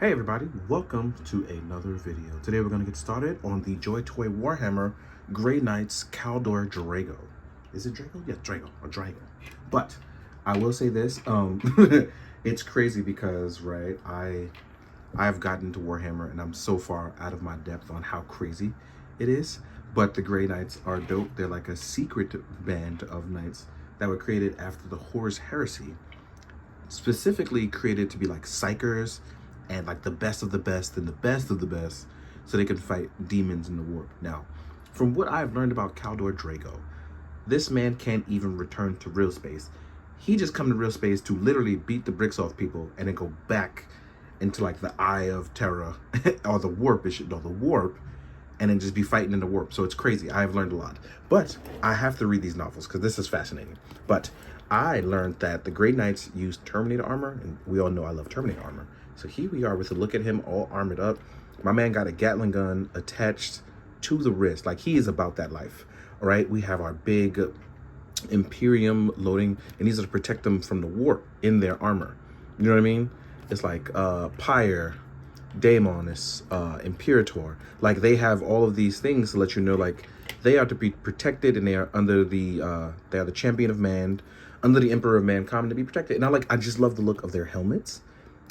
Hey everybody, welcome to another video. Today we're going to get started on the JoyToy Warhammer Grey Knights Kaldor Draigo. Is it Draigo? Yeah, Draigo or Draigo. But I will say this, it's crazy because, right, I've gotten to Warhammer and I'm so far out of my depth on how crazy it is. But the Grey Knights are dope. They're like a secret band of knights that were created after the Horus Heresy. Specifically created to be like psychers and like the best of the best and the best of the best so they can fight demons in the warp. Now, from what I've learned about Kaldor Draigo, this man can't even return to real space. He just come to real space to literally beat the bricks off people and then go back into like the Eye of Terror or the warp, the warp, and then just be fighting in the warp. So it's crazy. I've learned a lot. But I have to read these novels because this is fascinating. But I learned that the Grey Knights use Terminator armor, and we all know I love Terminator armor. So here we are with a look at him all armored up. My man got a Gatling gun attached to the wrist. Like, he is about that life. All right, we have our big Imperium loading, and these are to protect them from the warp in their armor. You know what I mean? It's like Pyre, Daemonus, Imperator. Like, they have all of these things to let you know, like, they are to be protected, and they are under the they are the champion of man, under the Emperor of Mankind, to be protected. And I just love the look of their helmets.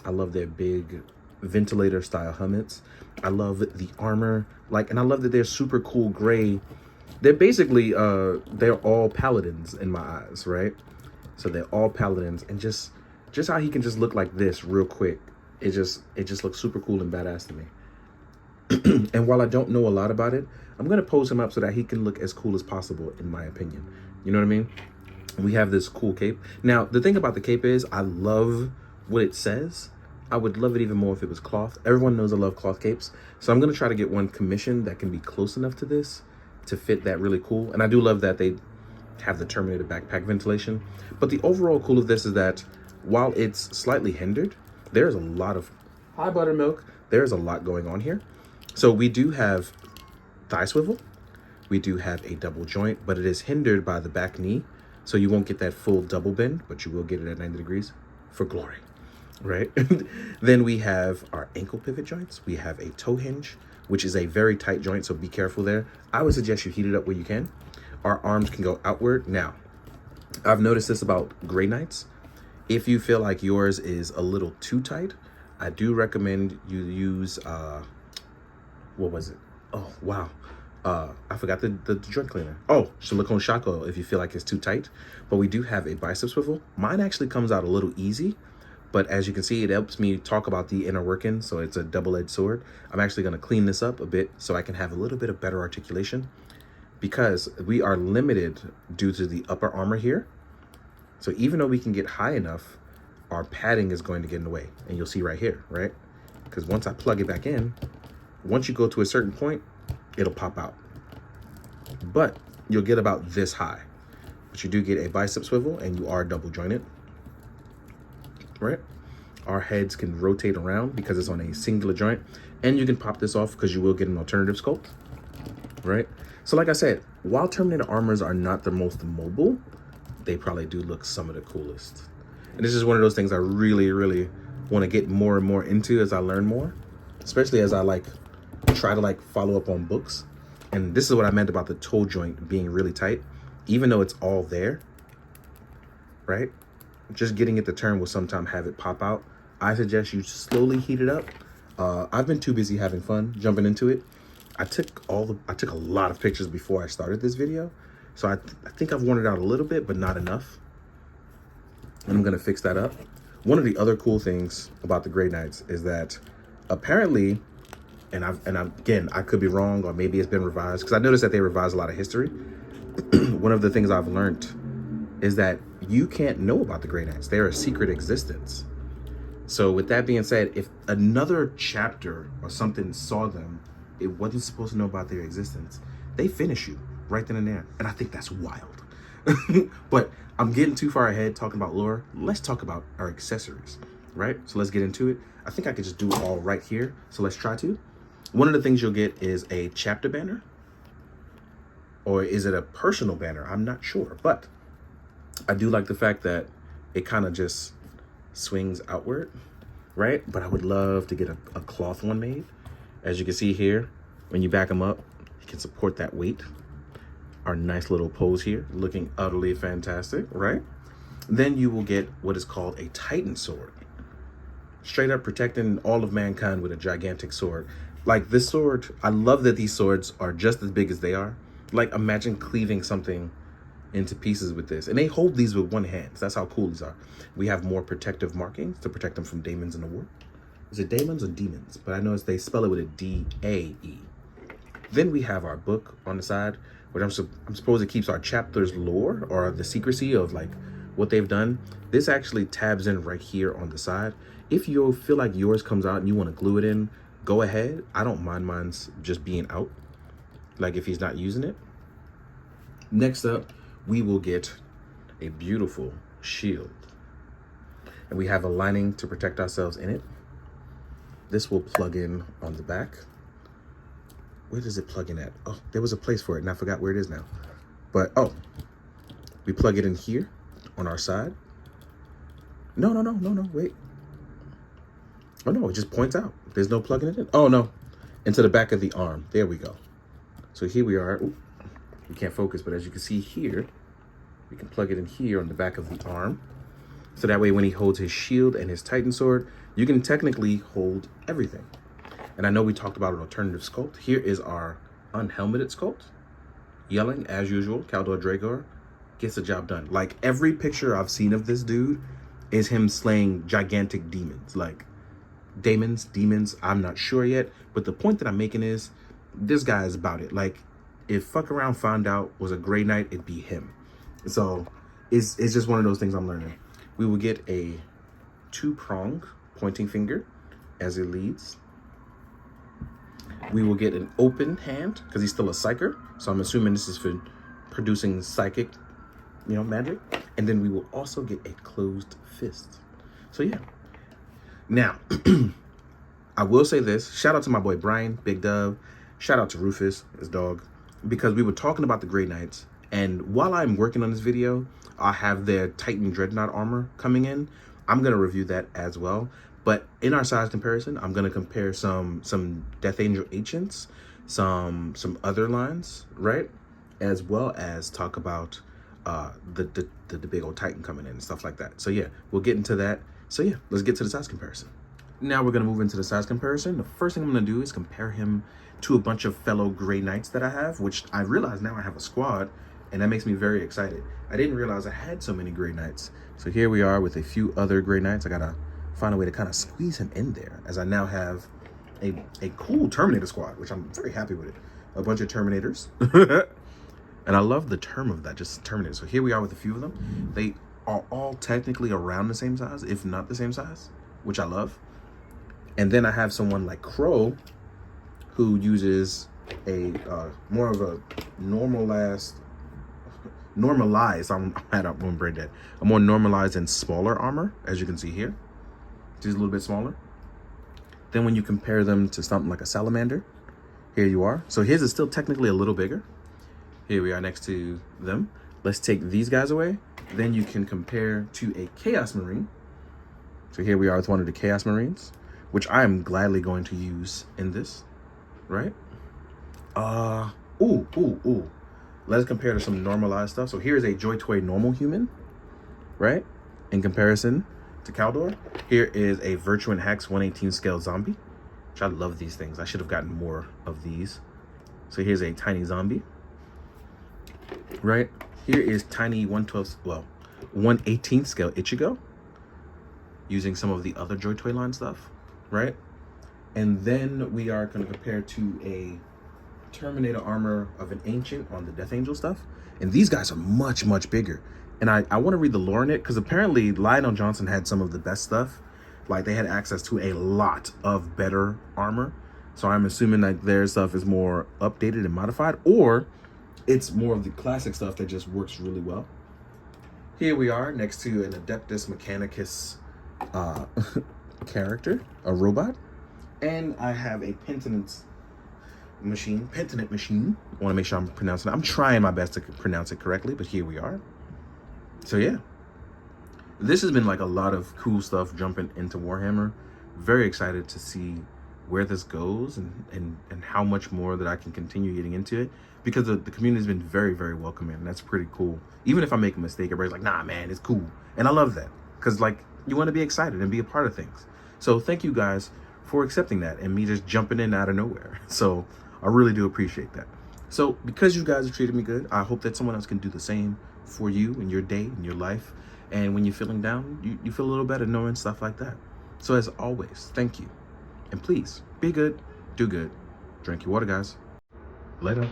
I love their big ventilator style helmets. I love the armor, and I love that they're super cool gray. They're basically they're all paladins in my eyes, right? So they're all paladins, and just how he can just look like this real quick, it just looks super cool and badass to me. And while I don't know a lot about it, I'm gonna pose him up so that he can look as cool as possible, in my opinion. You know what I mean? We have this cool cape. Now, the thing about the cape is I love what it says. I would love it even more if it was cloth. Everyone knows I love cloth capes. So I'm going to try to get one commissioned that can be close enough to this to fit that really cool. And I do love that they have the Terminator backpack ventilation. But the overall cool of this is that while it's slightly hindered, there's a lot of, hi buttermilk, there's a lot going on here. So we do have thigh swivel. We do have a double joint, but it is hindered by the back knee. So you won't get that full double bend, but you will get it at 90 degrees for glory, right? Then we have our ankle pivot joints. We have a toe hinge, which is a very tight joint, so be careful there. I would suggest you heat it up where you can. Our arms can go outward. Now, I've noticed this about Grey Knights. If you feel like yours is a little too tight, I do recommend you use, what was it? Oh, wow. I forgot the joint cleaner. Oh, silicone shock oil if you feel like it's too tight. But we do have a bicep swivel. Mine actually comes out a little easy, but as you can see, it helps me talk about the inner working, so it's a double-edged sword. I'm actually going to clean this up a bit so I can have a little bit of better articulation, because we are limited due to the upper armor here. So even though we can get high enough, our padding is going to get in the way. And you'll see right here, right? Because once I plug it back in, once you go to a certain point, it'll pop out. But you'll get about this high. But you do get a bicep swivel, and you are double jointed, right? Our heads can rotate around because it's on a singular joint, and you can pop this off because you will get an alternative sculpt, right? So like I said, while Terminator armors are not the most mobile, they probably do look some of the coolest. And this is one of those things I really, really want to get more and more into as I learn more, especially as I try to follow up on books. And this is what I meant about the toe joint being really tight. Even though it's all there, right? Just getting it to turn will sometimes have it pop out. I suggest you slowly heat it up. I've been too busy having fun jumping into it. I took a lot of pictures before I started this video. So I think I've worn it out a little bit, but not enough. And I'm gonna fix that up. One of the other cool things about the Grey Knights is that apparently, and again, I could be wrong, or maybe it's been revised, because I noticed that they revise a lot of history. One of the things I've learned is that you can't know about the Grey Knights. They're a secret existence. So with that being said, if another chapter or something saw them, it wasn't supposed to know about their existence, they finish you right then and there. And I think that's wild. But I'm getting too far ahead talking about lore. Let's talk about our accessories, right? So let's get into it. I think I could just do it all right here. So let's try to. One of the things you'll get is a chapter banner. Or is it a personal banner? I'm not sure. But I do like the fact that it kind of just swings outward, right? But I would love to get a cloth one made. As you can see here, when you back them up, you can support that weight. Our nice little pose here, looking utterly fantastic, right? Then you will get what is called a Titan sword. Straight up protecting all of mankind with a gigantic sword. Like this sword, I love that these swords are just as big as they are. Like imagine cleaving something into pieces with this. And they hold these with one hand. So that's how cool these are. We have more protective markings to protect them from demons in the war. Is it demons or demons? But I noticed they spell it with a D-A-E. Then we have our book on the side, which I'm supposed it keeps our chapter's lore or the secrecy of like what they've done. This actually tabs in right here on the side. If you feel like yours comes out and you want to glue it in, go ahead. I don't mind mine's just being out, like if he's not using it. Next up, we will get a beautiful shield. And we have a lining to protect ourselves in it. This will plug in on the back. Where does it plug in at? Oh, there was a place for it and I forgot where it is now. But, oh, we plug it in here on our side. No, wait. Oh no, it just points out. There's no plugging it in. Oh no, into the back of the arm. There we go. So here we are. Ooh, we can't focus, but as you can see here, we can plug it in here on the back of the arm. So that way when he holds his shield and his Titan sword, you can technically hold everything. And I know we talked about an alternative sculpt. Here is our unhelmeted sculpt. Yelling, as usual, Kaldor Draigo gets the job done. Like every picture I've seen of this dude is him slaying gigantic demons. Like demons, I'm not sure yet. But the point that I'm making is this guy is about it. Like if Fuck Around Found Out was a Grey Knight, it'd be him. So it's just one of those things I'm learning. We will get a 2-prong pointing finger as it leads. We will get an open hand because he's still a psyker. So I'm assuming this is for producing psychic, magic. And then we will also get a closed fist. So yeah. Now, I will say this. Shout out to my boy Brian, Big Dove. Shout out to Rufus, his dog. Because we were talking about the Grey Knights. And while I'm working on this video, I'll have their Titan Dreadnought armor coming in. I'm going to review that as well. But in our size comparison, I'm going to compare some Death Angel Ancients, some other lines, right? As well as talk about the big old Titan coming in and stuff like that. So yeah, we'll get into that. So yeah, let's get to the size comparison. Now we're going to move into the size comparison. The first thing I'm going to do is compare him to a bunch of fellow Grey Knights that I have, which I realize now I have a squad, and that makes me very excited. I didn't realize I had so many Grey Knights. So here we are with a few other Grey Knights. I got to find a way to kind of squeeze him in there, as I now have a cool Terminator squad, which I'm very happy with it. A bunch of Terminators. And I love the term of that, just Terminator. So here we are with a few of them. They are all technically around the same size, if not the same size, which I love. And then I have someone like Crow, who uses a more of a normalized, I'm brain dead. A more normalized and smaller armor, as you can see here. She's a little bit smaller. Then when you compare them to something like a Salamander, here you are. So his is still technically a little bigger. Here we are next to them. Let's take these guys away. Then you can compare to a Chaos Marine. So here we are with one of the Chaos Marines, which I am gladly going to use in this, right? Ooh. Let's compare to some normalized stuff. So here's a JoyToy normal human, right? In comparison to Kaldor. Here is a Virtue and Hex 118 scale zombie, which I love these things. I should have gotten more of these. So here's a tiny zombie, right? Here is tiny 118th scale Ichigo, using some of the other JoyToy line stuff, right? And then we are going to compare to a Terminator armor of an Ancient on the Death Angel stuff. And these guys are much, much bigger. And I want to read the lore in it, because apparently Lionel Johnson had some of the best stuff. Like they had access to a lot of better armor. So I'm assuming that their stuff is more updated and modified, or it's more of the classic stuff that just works really well. Here we are next to an Adeptus Mechanicus character, a robot. And I have a Penitence machine. I want to make sure I'm pronouncing it. I'm trying my best to pronounce it correctly, but here we are. So yeah, this has been like a lot of cool stuff jumping into Warhammer. very excited to see where this goes and how much more that I can continue getting into it, because the community has been very, very welcoming, and that's pretty cool. Even if I make a mistake, everybody's like, nah, man, it's cool. And I love that, because like, you want to be excited and be a part of things. So thank you guys for accepting that and me just jumping in out of nowhere. So I really do appreciate that. So because you guys have treated me good, I hope that someone else can do the same for you in your day, in your life. And when you're feeling down, you feel a little better knowing stuff like that. So as always, thank you. And please, be good, do good, drink your water, guys. Later.